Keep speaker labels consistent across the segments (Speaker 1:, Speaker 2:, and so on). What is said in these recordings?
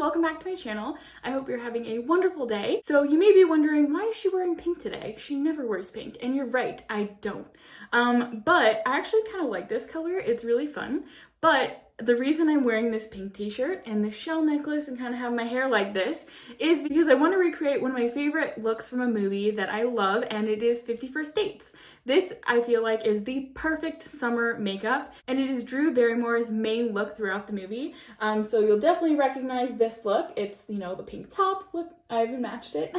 Speaker 1: welcome back to my channel. I hope you're having a wonderful day. So you may be wondering, why is she wearing pink today? She never wears pink, and you're right, I don't. But I actually kind of like this color. It's really fun. But the reason I'm wearing this pink t-shirt and the shell necklace and kind of have my hair like this is because I want to recreate one of my favorite looks from a movie that I love, and it is 50 First Dates. This, I feel like, is the perfect summer makeup, and it is Drew Barrymore's main look throughout the movie. So you'll definitely recognize this look. It's, you know, the pink top. Look, I even matched it.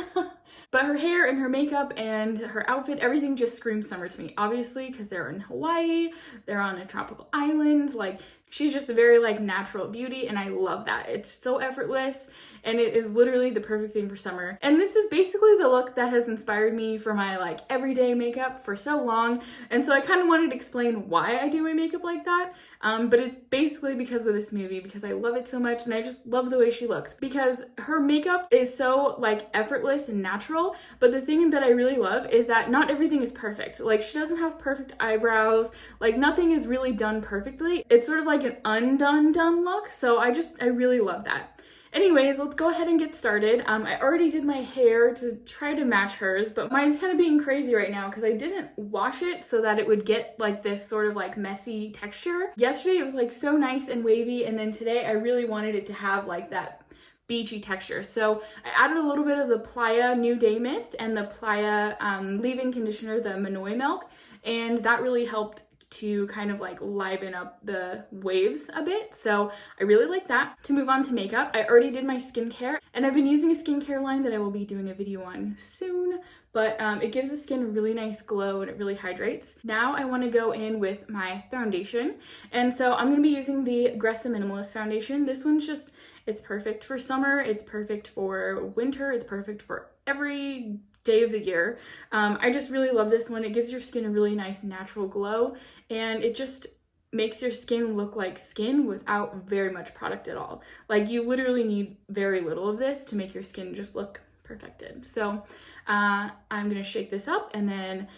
Speaker 1: But her hair and her makeup and her outfit, everything just screams summer to me. Obviously, because they're in Hawaii, they're on a tropical island. Like, she's just a very, like, natural beauty, and I love that. It's so effortless, and it is literally the perfect thing for summer. And this is basically the look that has inspired me for my, like, everyday makeup for so long. And so I kind of wanted to explain why I do my makeup like that. But it's basically because of this movie, because I love it so much, and I just love the way she looks. Because her makeup is so, like, effortless and natural, but the thing that I really love is that not everything is perfect. Like, she doesn't have perfect eyebrows, like, nothing is really done perfectly. It's sort of like an undone look, so I really love that. Anyways, let's go ahead and get started. I already did my hair to try to match hers, but mine's kind of being crazy right now because I didn't wash it so that it would get like this sort of like messy texture. Yesterday it was like so nice and wavy, and then today I really wanted it to have like that beachy texture. So I added a little bit of the Playa New Day Mist and the Playa leave-in conditioner, the Monoi milk, and that really helped to kind of like liven up the waves a bit. So I really like that. To move on to makeup, I already did my skincare, and I've been using a skincare line that I will be doing a video on soon, but it gives the skin a really nice glow and it really hydrates. Now I want to go in with my foundation, and so I'm going to be using the Gressa Minimalist Foundation. This one's just, it's perfect for summer, it's perfect for winter, it's perfect for every day of the year. I just really love this one. It gives your skin a really nice natural glow, and it just makes your skin look like skin without very much product at all. Like, you literally need very little of this to make your skin just look perfected. So I'm gonna shake this up, and then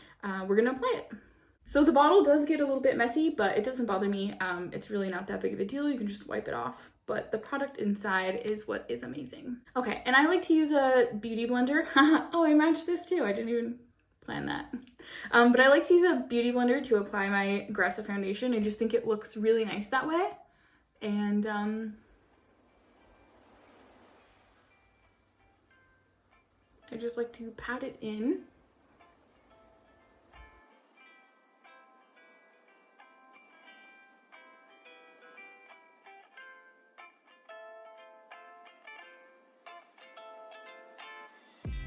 Speaker 1: we're gonna apply it. So the bottle does get a little bit messy, but it doesn't bother me. It's really not that big of a deal. You can just wipe it off. But the product inside is what is amazing. Okay, and I like to use a beauty blender. Oh, I matched this too. I didn't even plan that. But I like to use a beauty blender to apply my Gressa foundation. I just think it looks really nice that way. And I just like to pat it in.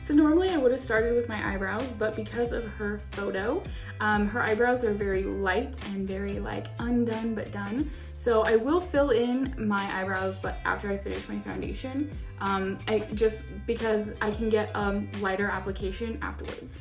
Speaker 1: So normally I would have started with my eyebrows, but because of her photo, her eyebrows are very light and very like undone but done. So I will fill in my eyebrows, but after I finish my foundation, just because I can get a lighter application afterwards.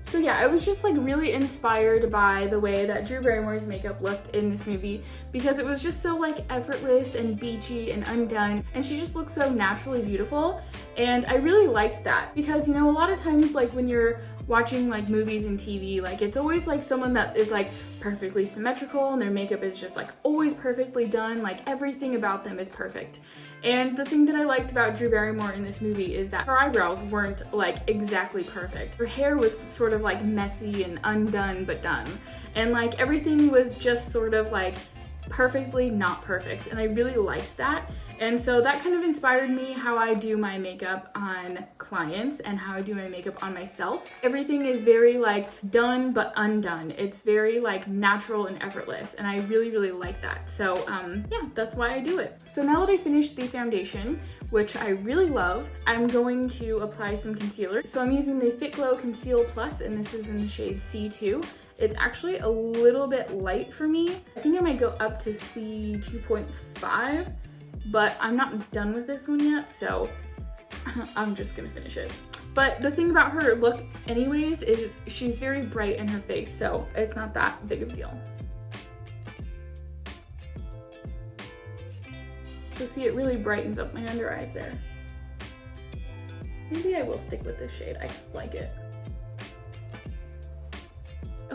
Speaker 1: So yeah, I was just like really inspired by the way that Drew Barrymore's makeup looked in this movie, because it was just so like effortless and beachy and undone, and she just looked so naturally beautiful. And I really liked that because, you know, a lot of times like when you're watching like movies and TV, like it's always like someone that is like perfectly symmetrical and their makeup is just like always perfectly done, like everything about them is perfect. And the thing that I liked about Drew Barrymore in this movie is that her eyebrows weren't like exactly perfect. Her hair was sort of like messy and undone but done. And like everything was just sort of like perfectly not perfect, and I really liked that. And so that kind of inspired me how I do my makeup on clients and how I do my makeup on myself. Everything is very like done but undone. It's very like natural and effortless, and I really like that. So yeah, that's why I do it. So now that I finished the foundation, which I really love, I'm going to apply some concealer. So I'm using the FitGlow Conceal Plus, and this is in the shade C2. It's actually a little bit light for me. I think I might go up to C2.5, but I'm not done with this one yet, so I'm just gonna finish it. But the thing about her look anyways is she's very bright in her face, so it's not that big of a deal. So see, it really brightens up my under eyes there. Maybe I will stick with this shade, I like it.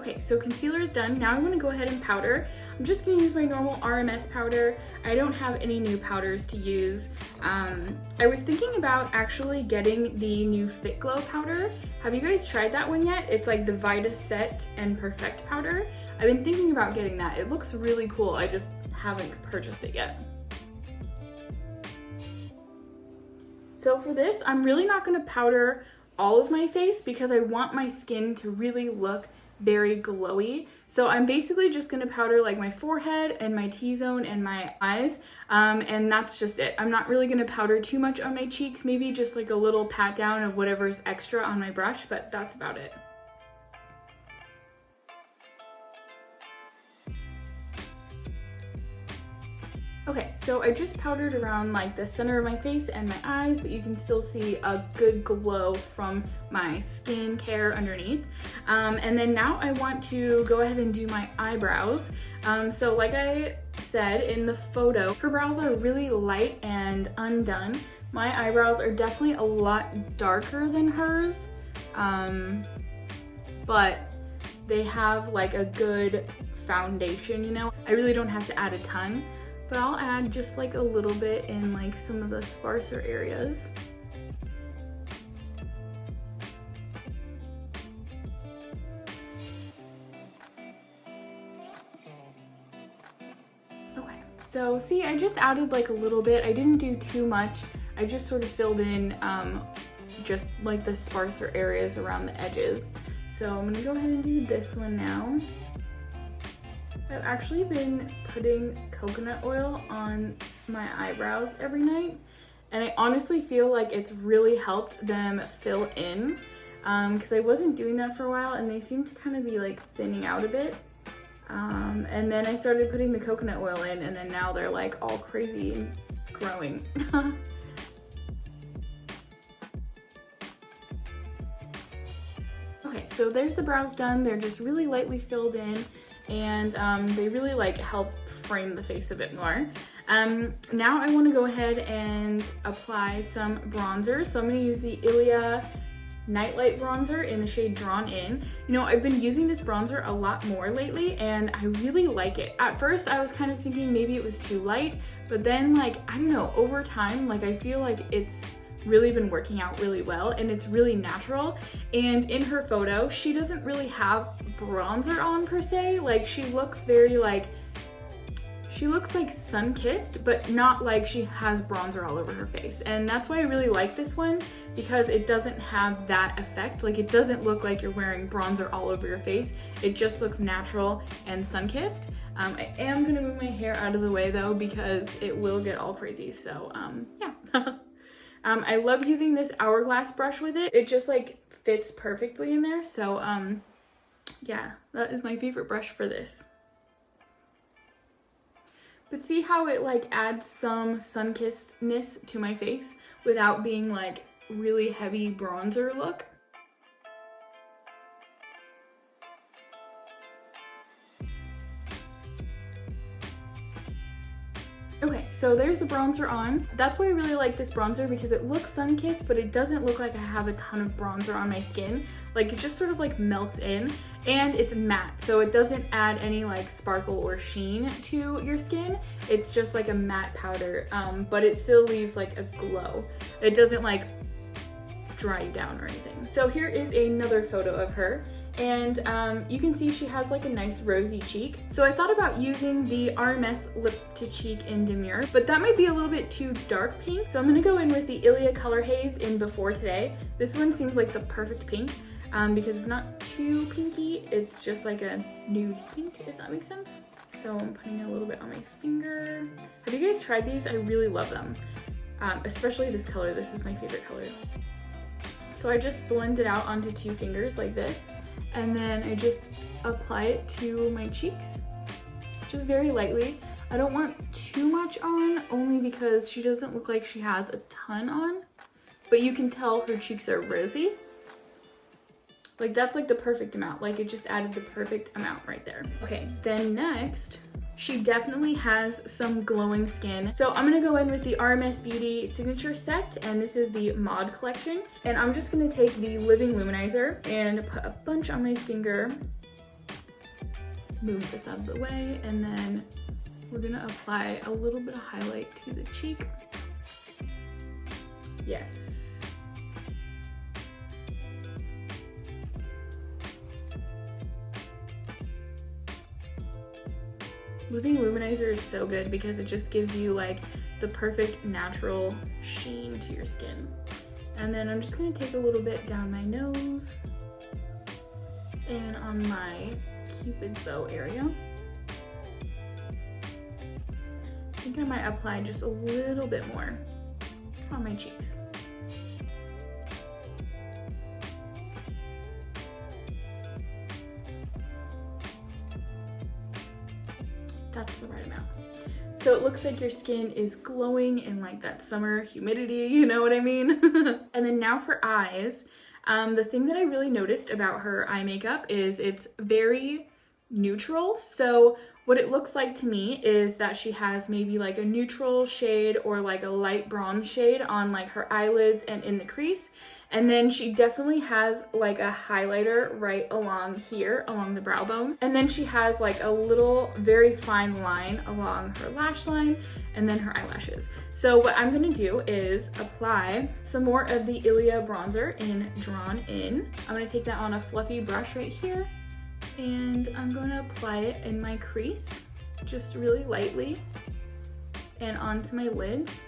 Speaker 1: Okay, so concealer is done. Now I'm gonna go ahead and powder. I'm just gonna use my normal RMS powder. I don't have any new powders to use. I was thinking about actually getting the new FitGlow powder. Have you guys tried that one yet? It's like the Vita Set and Perfect powder. I've been thinking about getting that. It looks really cool. I just haven't purchased it yet. So for this, I'm really not gonna powder all of my face because I want my skin to really look very glowy. So I'm basically just gonna powder like my forehead and my T-zone and my eyes, and that's just it. I'm not really gonna powder too much on my cheeks, maybe just like a little pat down of whatever's extra on my brush, but that's about it. Okay, so I just powdered around like the center of my face and my eyes, but you can still see a good glow from my skincare underneath. And then now I want to go ahead and do my eyebrows. So like I said in the photo, her brows are really light and undone. My eyebrows are definitely a lot darker than hers, but they have like a good foundation, you know? I really don't have to add a ton. But I'll add just like a little bit in like some of the sparser areas. Okay, so see, I just added like a little bit. I didn't do too much. I just sort of filled in just like the sparser areas around the edges. So I'm gonna go ahead and do this one now. I've actually been putting coconut oil on my eyebrows every night, and I honestly feel like it's really helped them fill in, because I wasn't doing that for a while and they seem to kind of be like thinning out a bit. And then I started putting the coconut oil in, and then now they're like all crazy and growing. Okay, so there's the brows done. They're just really lightly filled in, and they really like help frame the face a bit more. Now I want to go ahead and apply some bronzer. So I'm going to use the Ilia Nightlight bronzer in the shade Drawn In. You know, I've been using this bronzer a lot more lately and I really like it. At first I was kind of thinking maybe it was too light, but then like, I don't know, over time, like I feel like it's really been working out really well and it's really natural. And in her photo, she doesn't really have bronzer on per se. Like she looks very like, she looks like sun-kissed, but not like she has bronzer all over her face. And that's why I really like this one, because it doesn't have that effect. Like it doesn't look like you're wearing bronzer all over your face. It just looks natural and sun-kissed. I am gonna move my hair out of the way though, because it will get all crazy. So yeah. I love using this Hourglass brush with it. It just like fits perfectly in there. So yeah, that is my favorite brush for this. But see how it like adds some sun-kissedness to my face without being like really heavy bronzer look? Okay, so there's the bronzer on. That's why I really like this bronzer, because it looks sun-kissed, but it doesn't look like I have a ton of bronzer on my skin. Like it just sort of like melts in, and it's matte, so it doesn't add any like sparkle or sheen to your skin. It's just like a matte powder, but it still leaves like a glow. It doesn't like dry you down or anything. So here is another photo of her. And you can see she has like a nice rosy cheek. So I thought about using the RMS Lip to Cheek in Demure, but that might be a little bit too dark pink. So I'm gonna go in with the Ilia Color Haze in Before Today. This one seems like the perfect pink because it's not too pinky. It's just like a nude pink, if that makes sense. So I'm putting a little bit on my finger. Have you guys tried these? I really love them, especially this color. This is my favorite color. So I just blend it out onto 2 fingers like this. And then I just apply it to my cheeks, just very lightly. I don't want too much on, only because she doesn't look like she has a ton on, but you can tell her cheeks are rosy. Like that's like the perfect amount. Like it just added the perfect amount right there. Okay, then next, she definitely has some glowing skin. So I'm gonna go in with the RMS Beauty Signature Set, and this is the Mod Collection. And I'm just gonna take the Living Luminizer and put a bunch on my finger. move this out of the way, and then we're gonna apply a little bit of highlight to the cheek. Yes. Moving Luminizer is so good because it just gives you like the perfect natural sheen to your skin. And then I'm just gonna take a little bit down my nose and on my Cupid's bow area. I think I might apply just a little bit more on my cheeks. That's the right amount. So it looks like your skin is glowing in like that summer humidity, you know what I mean? And then now for eyes, the thing that I really noticed about her eye makeup is it's very neutral. So what it looks like to me is that she has maybe like a neutral shade or like a light bronze shade on like her eyelids and in the crease. And then she definitely has like a highlighter right along here, along the brow bone. And then she has like a little very fine line along her lash line and then her eyelashes. So what I'm gonna do is apply some more of the Ilia bronzer in Drawn In. I'm gonna take that on a fluffy brush right here, and I'm going to apply it in my crease, just really lightly, and onto my lids.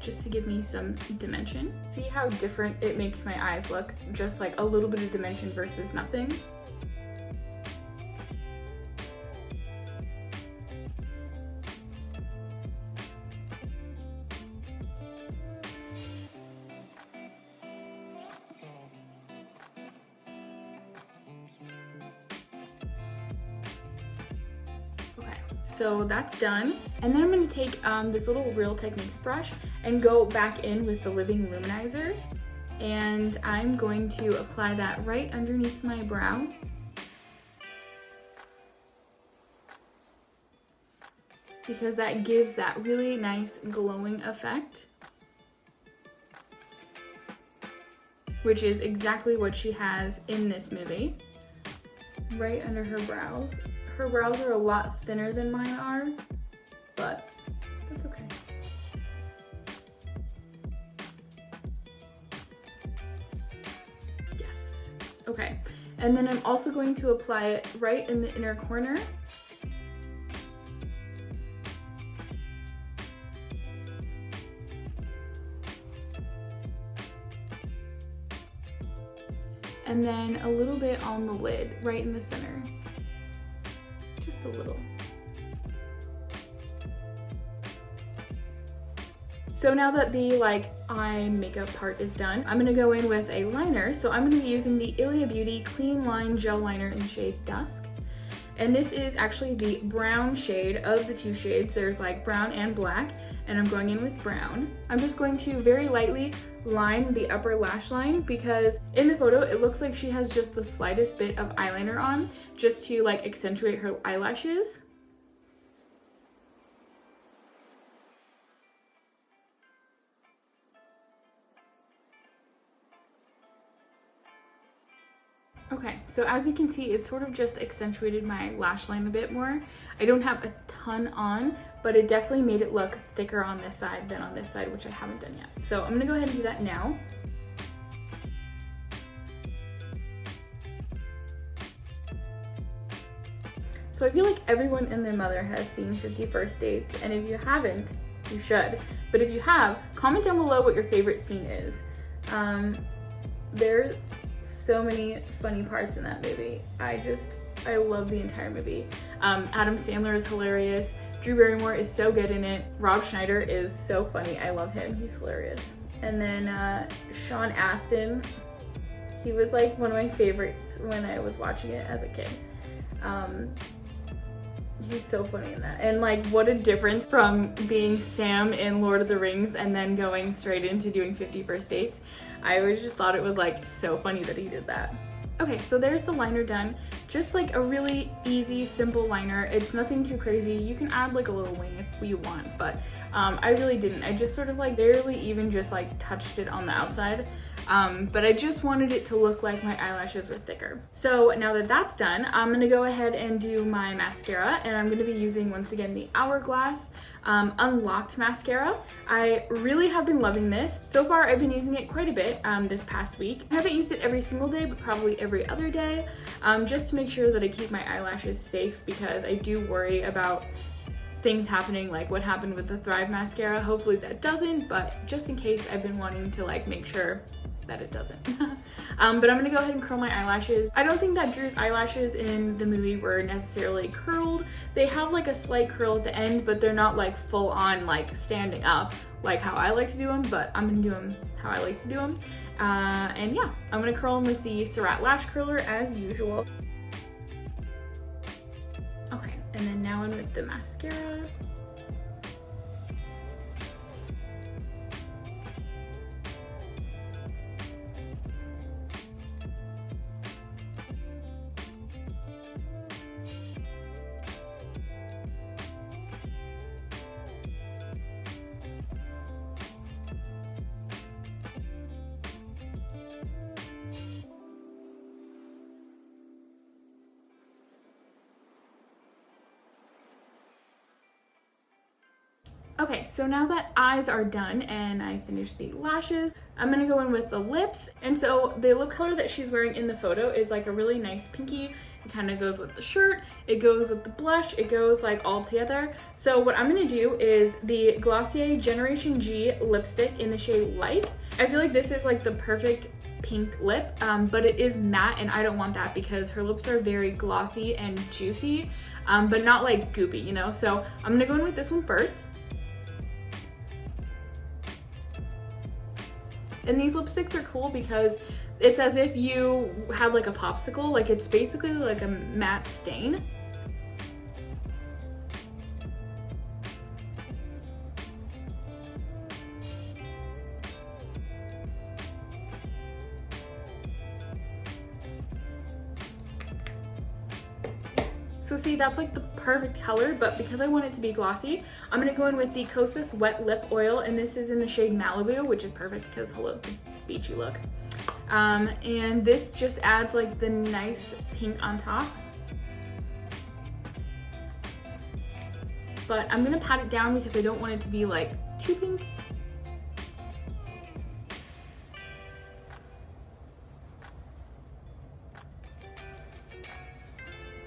Speaker 1: Just to give me some dimension. See how different it makes my eyes look? Just like a little bit of dimension versus nothing. So that's done. And then I'm going to take this little Real Techniques brush and go back in with the Living Luminizer. And I'm going to apply that right underneath my brow. Because that gives that really nice glowing effect. Which is exactly what she has in this movie. Right under her brows. Her brows are a lot thinner than mine are, but that's okay. Yes, okay. And then I'm also going to apply it right in the inner corner. And then a little bit on the lid, right in the center. Just a little. So now that the eye makeup part is done, I'm gonna go in with a liner. So I'm gonna be using the Ilia Beauty Clean Line Gel Liner in shade Dusk. And this is actually the brown shade of the two shades. There's like brown and black, and I'm going in with brown. I'm just going to very lightly line the upper lash line because in the photo it looks like she has just the slightest bit of eyeliner on, just to like accentuate her eyelashes. Okay, so as you can see, it sort of just accentuated my lash line a bit more. I don't have a ton on, but it definitely made it look thicker on this side than on this side, which I haven't done yet. So I'm gonna go ahead and do that now. So I feel like everyone and their mother has seen 50 First Dates, and if you haven't, you should. But if you have, comment down below what your favorite scene is. There's so many funny parts in that movie. I love the entire movie. Adam Sandler is hilarious. Drew Barrymore is so good in it. Rob Schneider is so funny. I love him. He's hilarious. And then Sean Astin, he was like one of my favorites when I was watching it as a kid. He's so funny in that. And like, what a difference from being Sam in Lord of the Rings and then going straight into doing 50 First Dates. I always just thought it was like so funny that he did that. Okay, so there's the liner done. Just like a really easy, simple liner. It's nothing too crazy. You can add like a little wing if you want, but I really didn't. I just sort of like barely even just like touched it on the outside. but I just wanted it to look like my eyelashes were thicker. So now that that's done, I'm gonna go ahead and do my mascara, and I'm gonna be using, once again, the Hourglass Unlocked mascara. I really have been loving this. So far, I've been using it quite a bit this past week. I haven't used it every single day, but probably every other day, just to make sure that I keep my eyelashes safe, because I do worry about things happening like what happened with the Thrive mascara. Hopefully that doesn't, but just in case, I've been wanting to like make sure that it doesn't. But I'm gonna go ahead and curl my eyelashes. I don't think that Drew's eyelashes in the movie were necessarily curled. They have like a slight curl at the end, but they're not like full on like standing up like how I like to do them, but I'm gonna do them how I like to do them. And yeah, I'm gonna curl them with the Surratt lash curler as usual. Okay, and then now in with the mascara. Okay, so now that eyes are done and I finished the lashes, I'm gonna go in with the lips. And so the lip color that she's wearing in the photo is like a really nice pinky. It kind of goes with the shirt, it goes with the blush, it goes like all together. So what I'm gonna do is the Glossier Generation G lipstick in the shade Light. I feel like this is like the perfect pink lip, but it is matte, and I don't want that because her lips are very glossy and juicy, but not like goopy, you know? So I'm gonna go in with this one first. And these lipsticks are cool because it's as if you had like a popsicle, like it's basically like a matte stain. So see, that's like the perfect color, but because I want it to be glossy, I'm gonna go in with the Kosas Wet Lip Oil, and this is in the shade Malibu, which is perfect because hello, beachy look. And this just adds like the nice pink on top. But I'm gonna pat it down because I don't want it to be like too pink.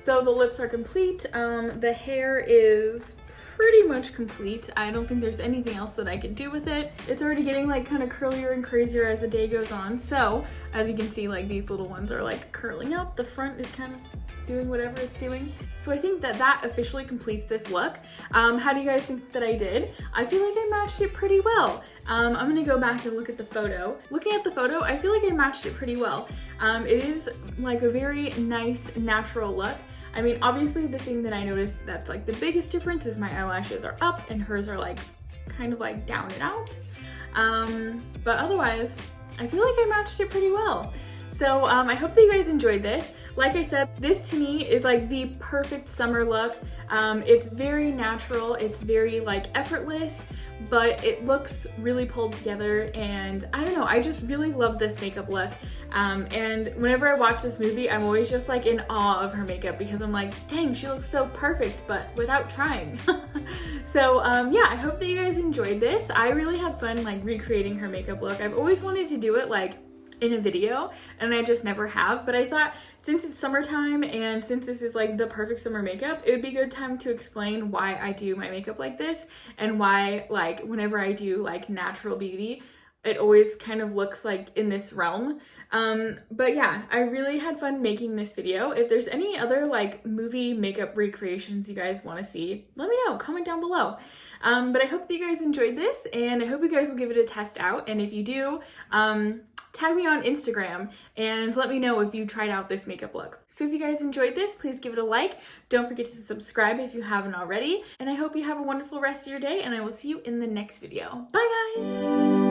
Speaker 1: So the lips are complete. The hair is pretty much complete. I don't think there's anything else that I could do with it. It's already getting like kind of curlier and crazier as the day goes on. So as you can see, like these little ones are like curling up. The front is kind of doing whatever it's doing. So I think that that officially completes this look. How do you guys think that I did? I feel like I matched it pretty well. I'm gonna go back and look at the photo. Looking at the photo, I feel like I matched it pretty well. It is like a very nice natural look. I mean, obviously the thing that I noticed that's like the biggest difference is my eyelashes are up and hers are like kind of like down and out. But otherwise, I feel like I matched it pretty well. So I hope that you guys enjoyed this. Like I said, this to me is like the perfect summer look. It's very natural, it's very like effortless, but it looks really pulled together, and I don't know, I just really love this makeup look. And whenever I watch this movie, I'm always just like in awe of her makeup because I'm like, dang, she looks so perfect, but without trying. So yeah, I hope that you guys enjoyed this. I really had fun like recreating her makeup look. I've always wanted to do it like in a video, and I just never have, but I thought since it's summertime and since this is like the perfect summer makeup, it would be a good time to explain why I do my makeup like this and why like whenever I do like natural beauty, it always kind of looks like in this realm. But yeah, I really had fun making this video. If there's any other like movie makeup recreations you guys want to see, let me know, comment down below. But I hope that you guys enjoyed this, and I hope you guys will give it a test out, and if you do, tag me on Instagram and let me know if you tried out this makeup look. So if you guys enjoyed this, please give it a like. Don't forget to subscribe if you haven't already. And I hope you have a wonderful rest of your day, and I will see you in the next video. Bye guys!